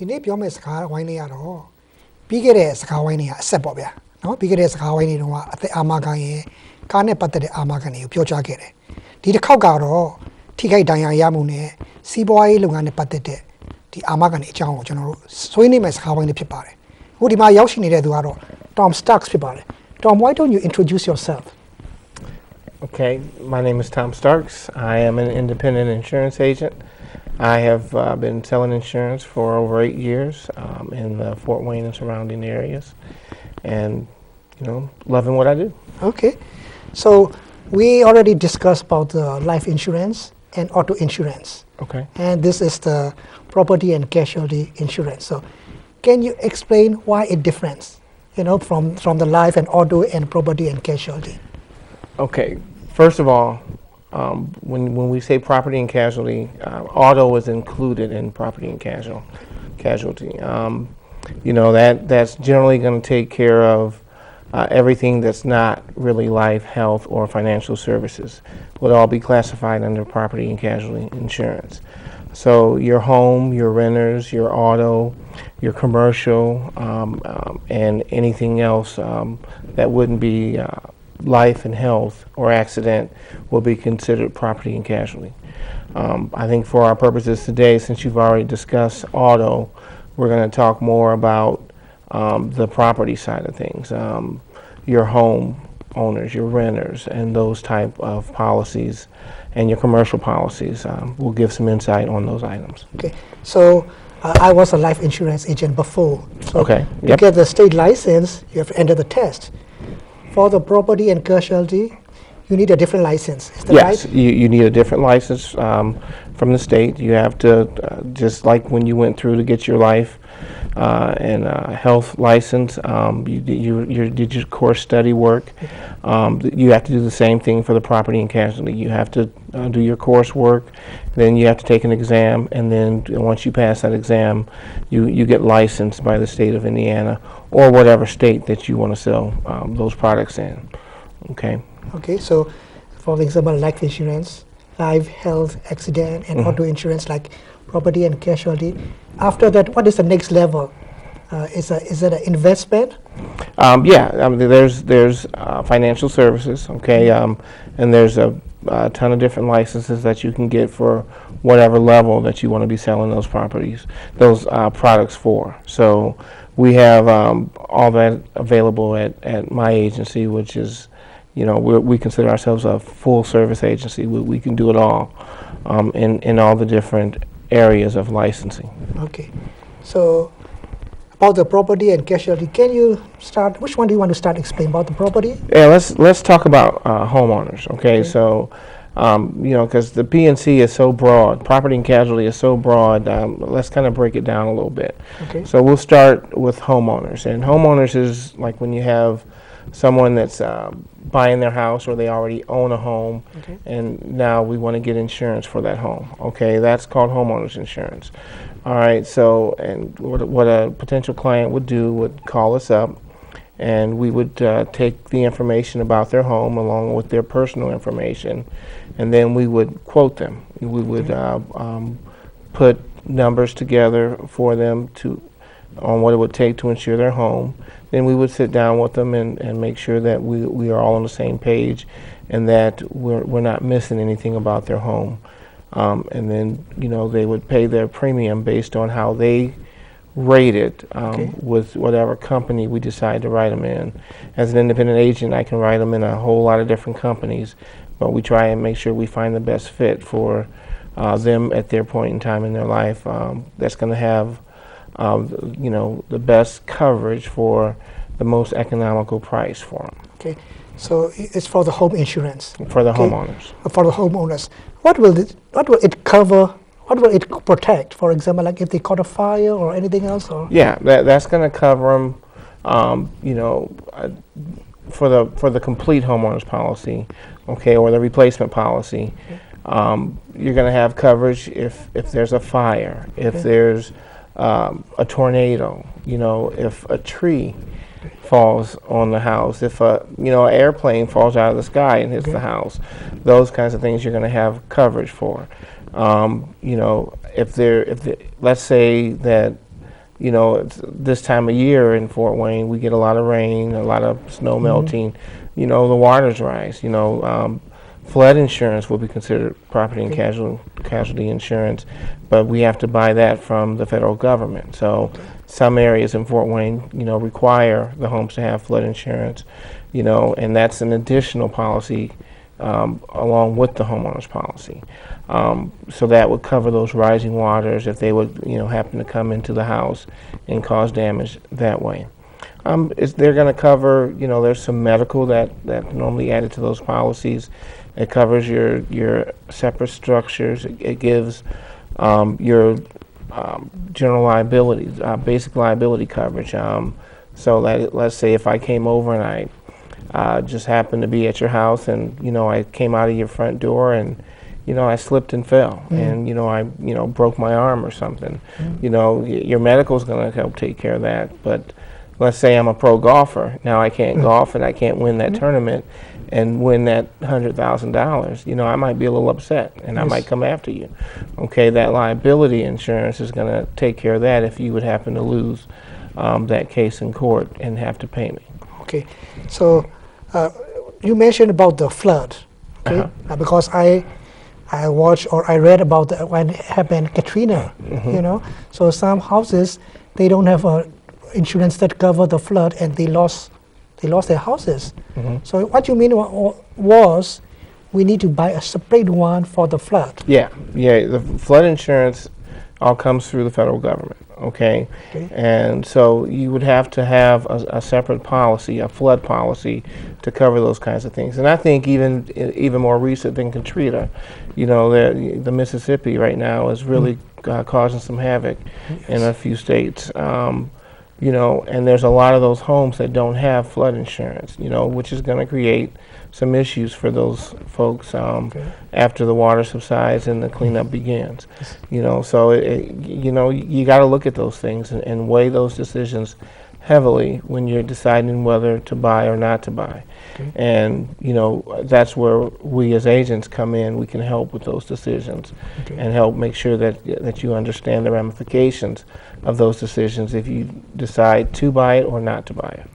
ဒီနေ့ပြောမယ့်စကားဝိုင်းလေးကတော့ပြီးခဲ့တဲ့စကားဝိုင်းလေးကအဆက်ပေါ့ဗျာနော်ပြီးခဲ့တဲ့စကားဝိုင်းလေးတုန်းကအသက်အာမခံရဲ့ကားနဲ့ပတ်သက်တဲ့အာမခံတွေကိုပြောကြားခဲ့တယ်ဒီတစ်ခေါက်ကတော့ထိခိုက်ဒဏ်ရာရမှုနဲ့စီးပွားရေးလုပ်ငန်းနဲ့ပတ်သက်တဲ့ဒီအာမခံတွေအကြောင်းကိုကျွန်တော်တို့ဆွေးနွေးမယ့်စကားဝိုင်းလေးဖြစ်ပါတယ်အခုဒီမှာရောက်ရှိနေတဲ့သူကတော့ Tom Starks ဖြစ်ပါတယ် Tom, why don't you introduce yourself? Okay, my name is Tom Starks. I am an independent insurance agent. I have been selling insurance for over 8 years in the Fort Wayne and surrounding areas, and loving what I do. Okay, so we already discussed about the life insurance and auto insurance. Okay. And this is the property and casualty insurance. So, can you explain why it difference? From the life and auto and property and casualty. Okay, first of all, when we say property and casualty, auto is included in property and casualty. That's generally going to take care of everything that's not really life, health, or financial services. Would all be classified under property and casualty insurance. So your home, your renters, your auto, your commercial, and anything else that wouldn't be life and health or accident will be considered property and casualty. I think for our purposes today, since you've already discussed auto, we're going to talk more about the property side of things, your home owners, your renters, and those type of policies, and your commercial policies. We'll give some insight on those items. Okay, so I was a life insurance agent before. So Okay. to get the state license, you have to enter the test. For the property and casualty, you need a different license. Is that right? Yes, you need a different license from the state. You have to, just like when you went through to get your life and health license, you did your course study work. You have to do the same thing for the property and casualty. You have to do your coursework, then you have to take an exam, and then once you pass that exam, you get licensed by the state of Indiana or whatever state that you want to sell those products in. Okay. Okay, so for example, life insurance, life, health, accident, and auto insurance like property and casualty. After that, what is the next level? Is it an investment? Yeah, there's financial services, okay, and there's a ton of different licenses that you can get for whatever level that you want to be selling those products for. So we have all that available at my agency, which is, we consider ourselves a full service agency. We can do it all in all the different areas of licensing. Okay, so about the property and casualty, can you start? Which one do you want to start explaining about the property? Yeah, let's talk about homeowners. Okay, so because the P&C is so broad, property and casualty is so broad. Let's kind of break it down a little bit. Okay. So we'll start with homeowners, and homeowners is like when you have someone that's buying their house or they already own a home, Okay. and now we want to get insurance for that home. Okay, that's called homeowners insurance. All right, so and what a potential client would do would call us up, and we would take the information about their home along with their personal information, and then we would quote them. We would put numbers together for them on what it would take to insure their home. Then we would sit down with them and make sure that we are all on the same page and that we're not missing anything about their home. And then, they would pay their premium based on how they rate it with whatever company we decide to write them in. As an independent agent, I can write them in a whole lot of different companies, but we try and make sure we find the best fit for them at their point in time in their life that's going to have the best coverage for the most economical price for them. Okay, so it's for the home insurance. For the homeowners. For the homeowners, what will it cover? What will it protect? For example, like if they caught a fire or anything else, or Yeah, that's going to cover them. For the complete homeowners policy, okay, or the replacement policy. You're going to have coverage if there's a fire, if there's a tornado, if a tree falls on the house, if an airplane falls out of the sky and hits the house, those kinds of things you're going to have coverage for. If let's say that you know, this time of year in Fort Wayne, we get a lot of rain, a lot of snow melting. You know, the waters rise. You know, flood insurance will be considered property and casualty insurance, but we have to buy that from the federal government. So some areas in Fort Wayne, you know, require the homes to have flood insurance, you know, and that's an additional policy along with the homeowner's policy. So that would cover those rising waters if they would, you know, happen to come into the house and cause damage that way. They're going to cover, you know, there's some medical that normally added to those policies. It covers your separate structures. It gives your general liability, basic liability coverage. So that, let's say if I came over and I just happened to be at your house and, you know, I came out of your front door and, you know, I slipped and fell and, you know, I broke my arm or something. You know, your medical's going to help take care of that. But let's say I'm a pro golfer. Now I can't golf and I can't win that tournament and win that $100,000. You know, I might be a little upset and I might come after you. Okay, that liability insurance is going to take care of that if you would happen to lose that case in court and have to pay me. Okay, so you mentioned about the flood, okay? Because I watched or I read about when it happened Katrina, you know. So some houses, they don't have a insurance that cover the flood and they lost their houses. So what you mean was we need to buy a separate one for the flood. Yeah, the flood insurance all comes through the federal government, okay? And so you would have to have a separate policy, a flood policy, to cover those kinds of things. And I think even more recent than Katrina, you know, the Mississippi right now is really causing some havoc in a few states. You know, and there's a lot of those homes that don't have flood insurance, you know, which is going to create some issues for those folks after the water subsides and the cleanup begins. You know, so you know, you got to look at those things and weigh those decisions heavily when you're deciding whether to buy or not to buy. And you know, that's where we as agents come in. We can help with those decisions and help make sure that you understand the ramifications of those decisions if you decide to buy it or not to buy it.